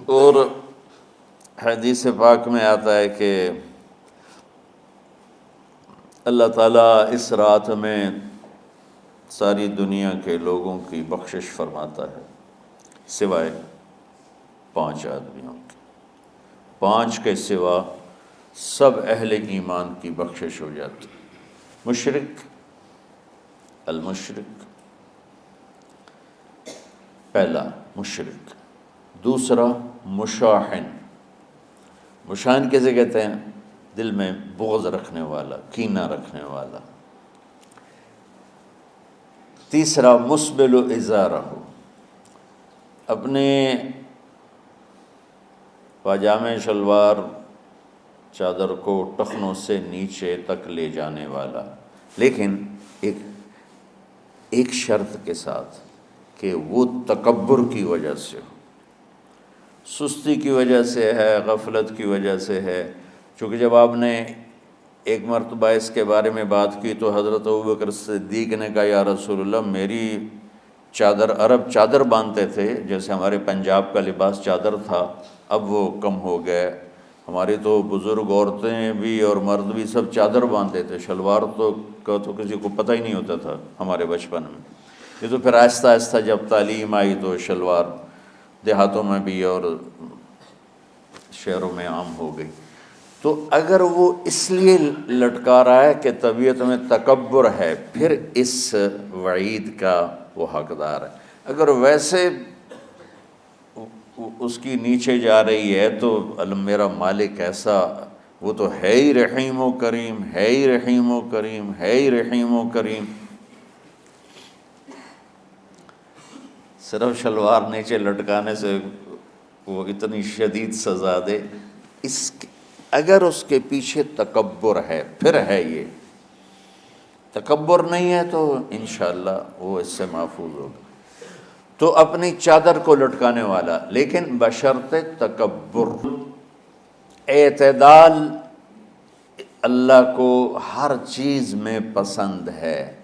اور حدیث پاک میں آتا ہے کہ اللہ تعالیٰ اس رات میں ساری دنیا کے لوگوں کی بخشش فرماتا ہے سوائے 5 آدمیوں کے. 5 کے سوا سب اہل ایمان کی بخشش ہو جاتی. مشرک، المشرک، پہلا مشرک. دوسرا مشاحن. مشاحن کیسے کہتے ہیں؟ دل میں بغض رکھنے والا، کینہ رکھنے والا. تیسرا مسبل ازارہ، اپنے پاجامے شلوار چادر کو ٹخنوں سے نیچے تک لے جانے والا، لیکن ایک شرط کے ساتھ کہ وہ تکبر کی وجہ سے ہو، سستی کی وجہ سے ہے، غفلت کی وجہ سے ہے. چونکہ جب آپ نے ایک مرتبہ اس کے بارے میں بات کی تو حضرت ابوبکر صدیق نے کہا یا رسول اللہ، میری چادر، عرب چادر باندھتے تھے جیسے ہمارے پنجاب کا لباس چادر تھا، اب وہ کم ہو گئے. ہماری تو بزرگ عورتیں بھی اور مرد بھی سب چادر باندھتے تھے، شلوار تو کسی کو پتہ ہی نہیں ہوتا تھا ہمارے بچپن میں. یہ تو پھر آہستہ آہستہ جب تعلیم آئی تو شلوار دیہاتوں میں بھی اور شہروں میں عام ہو گئی. تو اگر وہ اس لیے لٹکا رہا ہے کہ طبیعت میں تکبر ہے، پھر اس وعید کا وہ حقدار ہے. اگر ویسے اس کی نیچے جا رہی ہے تو میرا مالک ایسا، وہ تو ہے ہی رحیم و کریم، ہے ہی رحیم و کریم، ہے ہی رحیم و کریم. صرف شلوار نیچے لٹکانے سے وہ اتنی شدید سزا دے. اگر اس کے پیچھے تکبر ہے، پھر ہے. یہ تکبر نہیں ہے تو انشاءاللہ وہ اس سے محفوظ ہوگا. تو اپنی چادر کو لٹکانے والا، لیکن بشرط تکبر. اعتدال اللہ کو ہر چیز میں پسند ہے.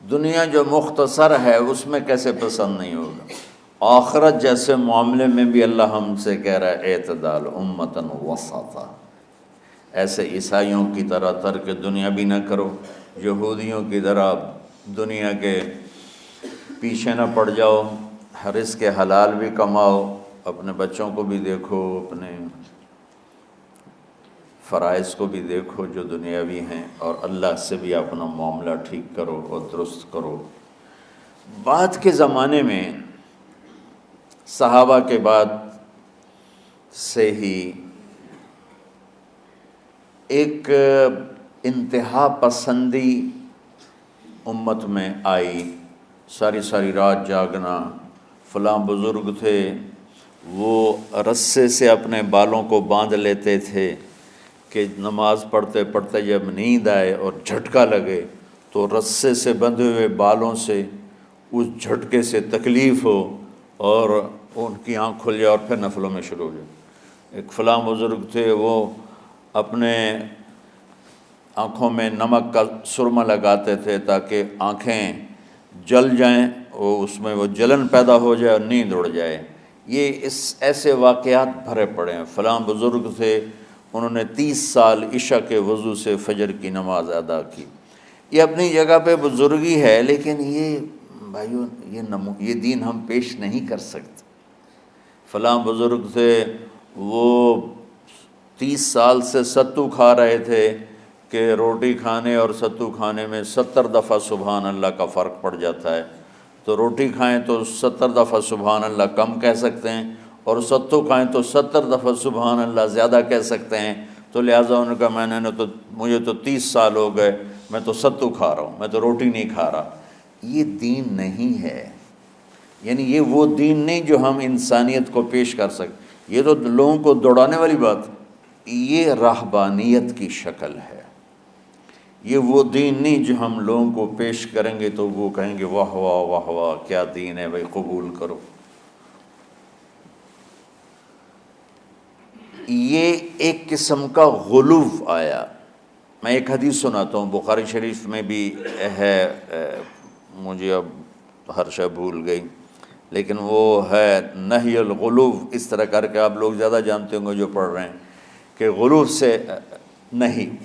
دنیا جو مختصر ہے اس میں کیسے پسند نہیں ہوگا؟ آخرت جیسے معاملے میں بھی اللہ ہم سے کہہ رہا ہے اعتدال، امتن وسطا. ایسے عیسائیوں کی طرح ترک دنیا بھی نہ کرو، یہودیوں کی طرح دنیا کے پیچھے نہ پڑ جاؤ. رزق حلال بھی کماؤ، اپنے بچوں کو بھی دیکھو، اپنے فرائض کو بھی دیکھو جو دنیاوی ہیں، اور اللہ سے بھی اپنا معاملہ ٹھیک کرو اور درست کرو. بعد کے زمانے میں صحابہ کے بعد سے ہی ایک انتہا پسندی امت میں آئی. ساری رات جاگنا. فلاں بزرگ تھے وہ رسے سے اپنے بالوں کو باندھ لیتے تھے کہ نماز پڑھتے پڑھتے جب نیند آئے اور جھٹکا لگے تو رسے سے بندھے ہوئے بالوں سے اس جھٹکے سے تکلیف ہو اور ان کی آنکھ کھل جائے اور پھر نفلوں میں شروع ہو جائے. ایک فلاں بزرگ تھے وہ اپنے آنکھوں میں نمک کا سرما لگاتے تھے تاکہ آنکھیں جل جائیں، اس میں وہ جلن پیدا ہو جائے اور نیند اڑ جائے. یہ ایسے واقعات بھرے پڑے ہیں. فلاں بزرگ تھے انہوں نے 30 سال عشاء کے وضو سے فجر کی نماز ادا کی. یہ اپنی جگہ پہ بزرگی ہے، لیکن یہ بھائیوں یہ دین ہم پیش نہیں کر سکتے. فلاں بزرگ تھے وہ 30 سال سے ستو کھا رہے تھے کہ روٹی کھانے اور ستو کھانے میں 70 دفعہ سبحان اللہ کا فرق پڑ جاتا ہے. تو روٹی کھائیں تو 70 دفعہ سبحان اللہ کم کہہ سکتے ہیں، اور ستو کھائیں تو 70 دفعہ سبحان اللہ زیادہ کہہ سکتے ہیں. تو لہٰذا ان کا مجھے تو 30 سال ہو گئے، میں تو ستو کھا رہا ہوں، میں تو روٹی نہیں کھا رہا. یہ دین نہیں ہے. یعنی یہ وہ دین نہیں جو ہم انسانیت کو پیش کر سکتے. یہ تو لوگوں کو دوڑانے والی بات. یہ راہبانیت کی شکل ہے. یہ وہ دین نہیں جو ہم لوگوں کو پیش کریں گے تو وہ کہیں گے واہ واہ واہ واہ کیا دین ہے بھائی، قبول کرو. یہ ایک قسم کا غلو آیا. میں ایک حدیث سناتا ہوں، بخاری شریف میں بھی ہے، مجھے اب ہر شے بھول گئی، لیکن وہ ہے نہی الغلو، اس طرح کر کے آپ لوگ زیادہ جانتے ہوں گے جو پڑھ رہے ہیں کہ غلو سے نہیں۔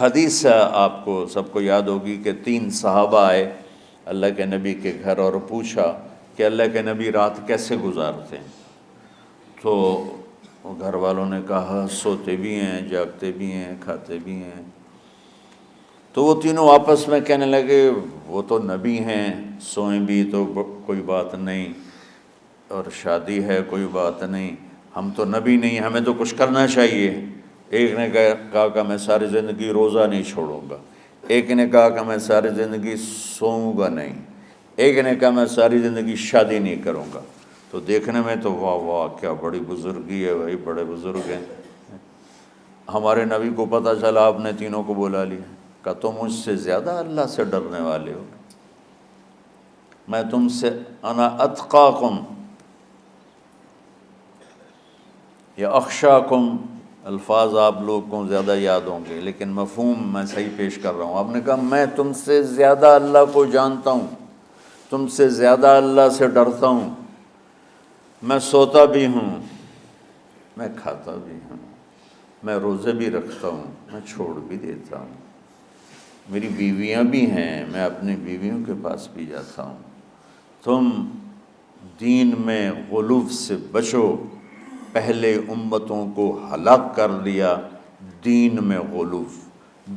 حدیث آپ کو سب کو یاد ہوگی کہ 3 صحابہ آئے اللہ کے نبی کے گھر اور پوچھا کہ اللہ کے نبی رات کیسے گزارتے ہیں؟ تو گھر والوں نے کہا سوتے بھی ہیں، جاگتے بھی ہیں، کھاتے بھی ہیں۔ تو وہ تینوں آپس میں کہنے لگے وہ تو نبی ہیں، سوئیں بھی تو کوئی بات نہیں، اور شادی ہے کوئی بات نہیں، ہم تو نبی نہیں، ہمیں تو کچھ کرنا چاہیے۔ ایک نے کہا کہ میں ساری زندگی روزہ نہیں چھوڑوں گا، ایک نے کہا کہ میں ساری زندگی سوؤں گا نہیں، ایک نے کہا میں ساری زندگی شادی نہیں کروں گا۔ تو دیکھنے میں تو واہ واہ کیا بڑی بزرگی ہے بھائی، بڑے بزرگ ہیں۔ ہمارے نبی کو پتہ چلا آپ نے تینوں کو بلا لیا، کہ تم مجھ سے زیادہ اللہ سے ڈرنے والے ہو، میں تم سے انا اتقاکم یا اخشاکم، الفاظ آپ لوگ کو زیادہ یاد ہوں گے لیکن مفہوم میں صحیح پیش کر رہا ہوں۔ آپ نے کہا میں تم سے زیادہ اللہ کو جانتا ہوں، تم سے زیادہ اللہ سے ڈرتا ہوں، میں سوتا بھی ہوں، میں کھاتا بھی ہوں، میں روزے بھی رکھتا ہوں، میں چھوڑ بھی دیتا ہوں، میری بیویاں بھی ہیں، میں اپنی بیویوں کے پاس بھی جاتا ہوں۔ تم دین میں غلو سے بچو، پہلے امتوں کو ہلاک کر دیا دین میں غلو۔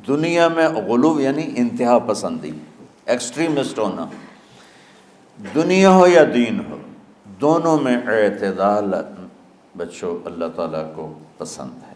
دنیا میں غلو یعنی انتہا پسندی، ایکسٹریمسٹ ہونا، دنیا ہو یا دین ہو دونوں میں اعتدال بچو، اللہ تعالیٰ کو پسند ہے۔